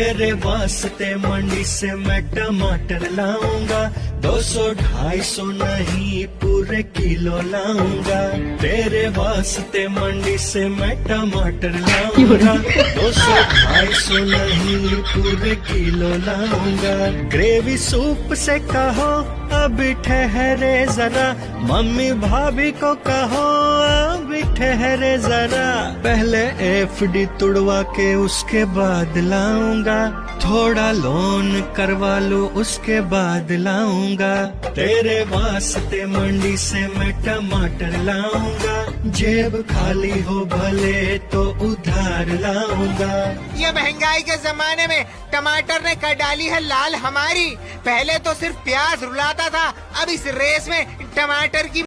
तेरे वास्ते मंडी से मैं टमाटर लाऊंगा, 200-250 नहीं पूरे किलो लाऊंगा। तेरे वास्ते मंडी से मैं टमाटर लाऊंगा, 200-250 नहीं पूरे किलो लाऊंगा। ग्रेवी सूप से कहो अभी ठहरे जरा, मम्मी भाभी को कहो अभी ठहरे जरा। पहले एफडी तुड़वा के उसके बाद लाऊंगा, थोड़ा लोन करवा लूं उसके बाद लाऊंगा। तेरे वास्ते मंडी से मैं टमाटर लाऊंगा, जेब खाली हो भले तो उधार लाऊंगा। ये महंगाई के जमाने में टमाटर ने कर डाली है लाल हमारी। पहले तो सिर्फ प्याज रुलाता था, अब इस रेस में टमाटर की